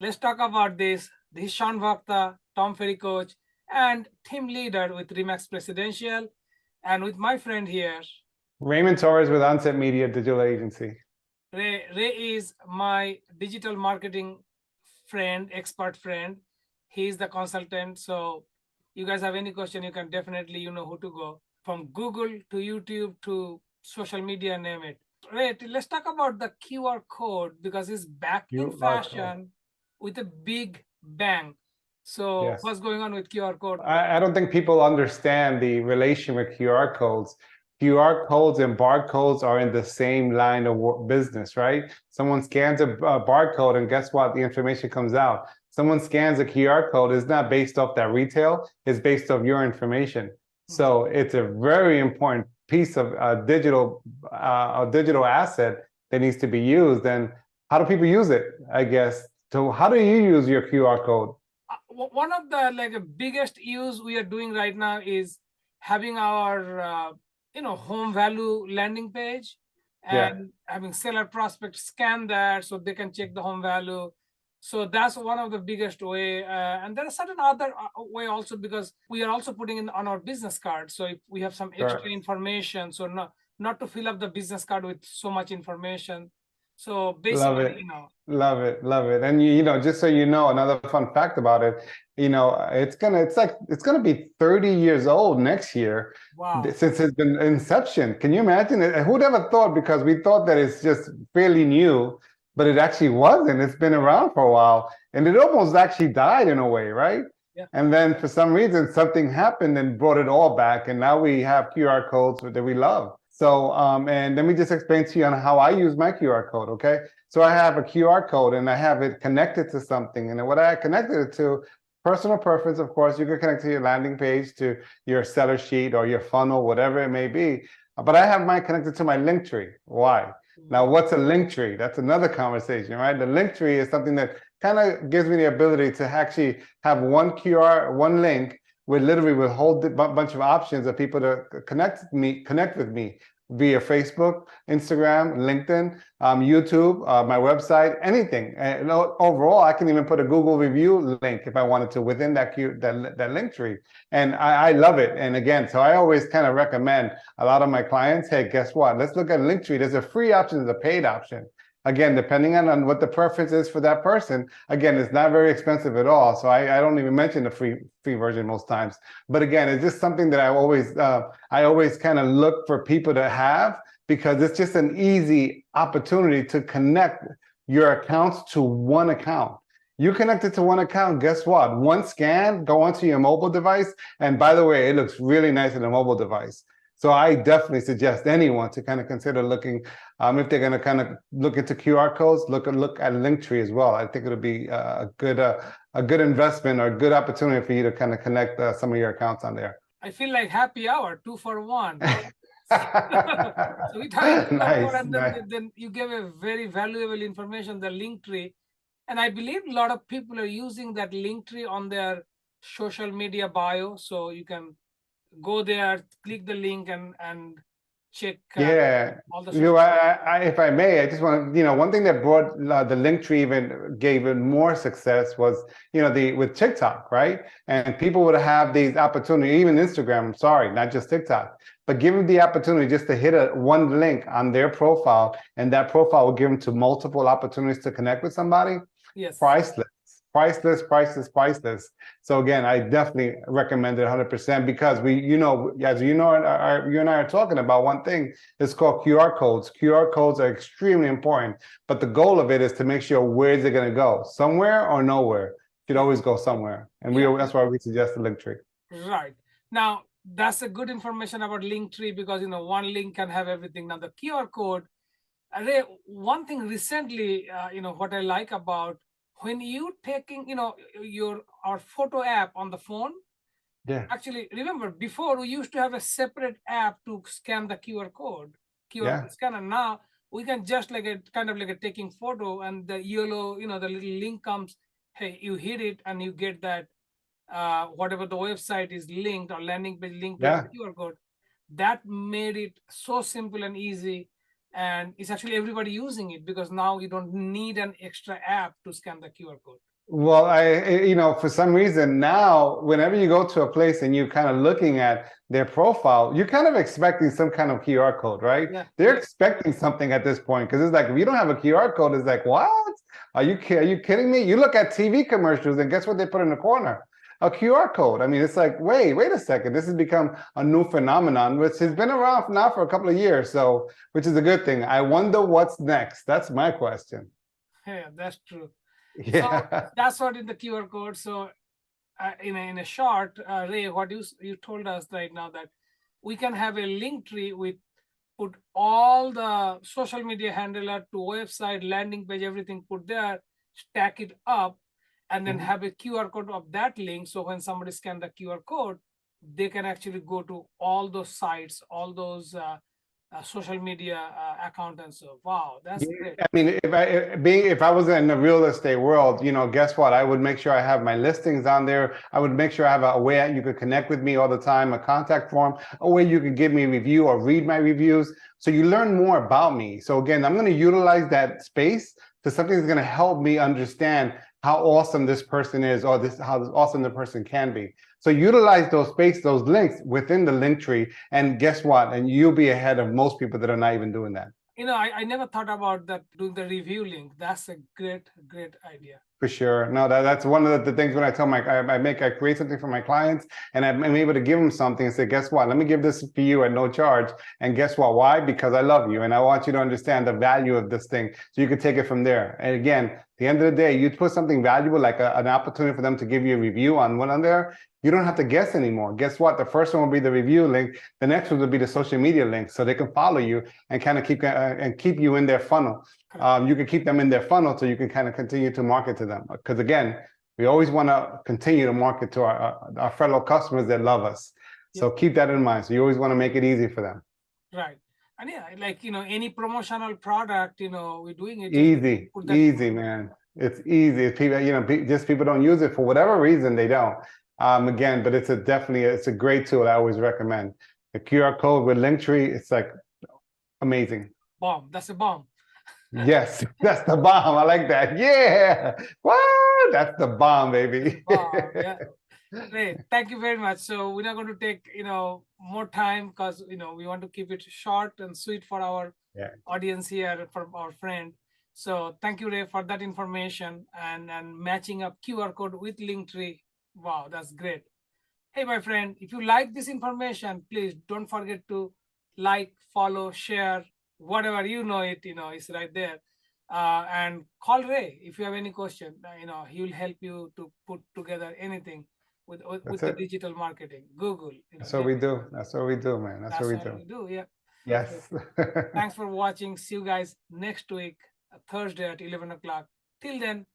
Let's talk about this. This is Sean Bhakta, Tom Ferry coach, and team leader with Remax Presidential, and with my friend here. Raymond Torres with Onset Media Digital Agency. Ray is my digital marketing friend, expert friend. He is the consultant. So you guys have any question, you can definitely, you know who to go. From Google to YouTube to social media, name it. Ray, let's talk about the QR code because it's back in QR code. fashion with a big bang. So Yes. what's going on with QR code? I don't think people understand the relation with QR codes. QR codes and barcodes are in the same line of business, right? Someone scans a barcode and guess what? The information comes out. Someone scans a QR code, it's not based off that retail, it's based off your information. So it's a very important piece of a digital asset that needs to be used. And how do people use it, I guess? So how do you use your QR code? One of the biggest use we are doing right now is having our home value landing page Yeah. and having seller prospects scan that so they can check the home value. So that's one of the biggest way, and there are certain other way also, because we are also putting in on our business card. So if we have some extra Correct. information, so not to fill up the business card with so much information. So Love basically, it. Love it. Love it. And just so you know, another fun fact about it, it's gonna be 30 years old next year. wow. Since it's been inception. Can you imagine it? Who'd ever thought? Because we thought that it's just fairly new, but it actually wasn't. It's been around for a while. And it almost actually died in a way, right? Yeah. And then for some reason something happened and brought it all back. And now we have QR codes that we love. So, and let me just explain to you on how I use my QR code, okay? So I have a QR code and I have it connected to something. And what I connected it to, personal preference, of course, you can connect to your landing page, to your seller sheet or your funnel, whatever it may be. But I have mine connected to my link tree. Why? Now, what's a link tree? That's another conversation, right? The link tree is something that kind of gives me the ability to actually have one link where literally with a whole bunch of options of people to connect with me via Facebook, Instagram, LinkedIn, YouTube, my website, anything. And overall, I can even put a Google review link if I wanted to within that link tree. And I love it. And again, so I always kind of recommend a lot of my clients, hey, guess what? Let's look at Linktree. There's a free option, there's a paid option. Again, depending on what the preference is for that person, again, it's not very expensive at all. So I don't even mention the free version most times. But again, it's just something that I always kind of look for people to have, because it's just an easy opportunity to connect your accounts to one account. You connect it to one account, guess what? One scan, go onto your mobile device. And by the way, it looks really nice on a mobile device. So I definitely suggest anyone to kind of consider looking, if they're going to kind of look into QR codes, look at Linktree as well. I think it'll be a good investment or a good opportunity for you to kind of connect some of your accounts on there. I feel like happy hour, 2 for 1. So we talked Nice, and nice. then you gave a very valuable information, the link tree. And I believe a lot of people are using that link tree on their social media bio. So you can go there, click the link and check Yeah, all the if I may, I just want to, one thing that brought the Linktree even gave it more success was, with TikTok, right? And people would have these opportunities, even Instagram, I'm sorry, not just TikTok, but give them the opportunity just to hit one link on their profile, and that profile will give them to multiple opportunities to connect with somebody. Yes. Priceless. Priceless. So again, I definitely recommend it 100% because as you and I are talking about one thing. It's called QR codes. QR codes are extremely important, but the goal of it is to make sure where's it going to go, somewhere or nowhere. It should always go somewhere, and that's why we suggest the link tree. Right. Now that's a good information about Linktree, because one link can have everything. Now the QR code. One thing recently, what I like about, when you taking our photo app on the phone. Yeah. Actually, remember, before we used to have a separate app to scan the QR code, scanner. Now we can just like a kind of like a taking photo, and the yellow, the little link comes. Hey, you hit it and you get that whatever the website is linked or landing page linked with the QR code. That made it so simple and easy. And it's actually everybody using it, because now you don't need an extra app to scan the QR code. Well, for some reason now, whenever you go to a place and you're kind of looking at their profile, you're kind of expecting some kind of QR code, right? Yeah. They're expecting something at this point because it's like, if you don't have a QR code, it's like, what? Are you kidding me? You look at TV commercials and guess what they put in the corner? A QR code. I mean, it's like, wait a second. This has become a new phenomenon, which has been around now for a couple of years. So, which is a good thing. I wonder what's next. That's my question. Yeah, that's true. So Yeah. that's what in the QR code. So in a short, Ray, what you told us right now that we can have a link tree with put all the social media handler to website, landing page, everything put there, stack it up, and then have a QR code of that link. So when somebody scan the QR code, they can actually go to all those sites, all those social media account and so. Wow, that's great. I mean, if I was in the real estate world, guess what? I would make sure I have my listings on there. I would make sure I have a way you could connect with me all the time, a contact form, a way you could give me a review or read my reviews. So you learn more about me. So again, I'm going to utilize that space to something that's going to help me understand how awesome this person is, or how awesome the person can be. So utilize those those links within the link tree, and guess what? And you'll be ahead of most people that are not even doing that. I never thought about that, doing the review link. That's a great idea. For sure. No, that's one of the things when I tell I create something for my clients, and I'm able to give them something and say, guess what? Let me give this for you at no charge. And guess what? Why? Because I love you and I want you to understand the value of this thing, so you can take it from there. And again, at the end of the day, you put something valuable, like an opportunity for them to give you a review on one on there. You don't have to guess anymore. Guess what? The first one will be the review link. The next one will be the social media link, so they can follow you and kind of keep you in their funnel. You can keep them in their funnel so you can kind of continue to market to them. Because again, we always want to continue to market to our fellow customers that love us. So keep that in mind. So you always want to make it easy for them. Right. And yeah, like, any promotional product, we're doing it. Easy, man. It's easy. It's people, just people don't use it for whatever reason, they don't. Again, but it's a great tool. I always recommend the QR code with Linktree. It's like amazing. Bomb. That's a bomb. Yes, that's the bomb. I like that. Yeah. What? That's the bomb, baby. Wow, yeah. Great. Thank you very much. So we're not going to take, more time, because, we want to keep it short and sweet for our audience here, for our friend. So thank you, Ray, for that information and matching up QR code with Linktree. Wow, that's great. Hey, my friend, if you like this information, please don't forget to like, follow, share, whatever it's right there. And call Ray if you have any question. He will help you to put together anything with the digital marketing, Google. That's what we do. That's what we do, man. That's what we do. Yeah. Yes. Thanks for watching. See you guys next week, Thursday at 11 o'clock. Till then,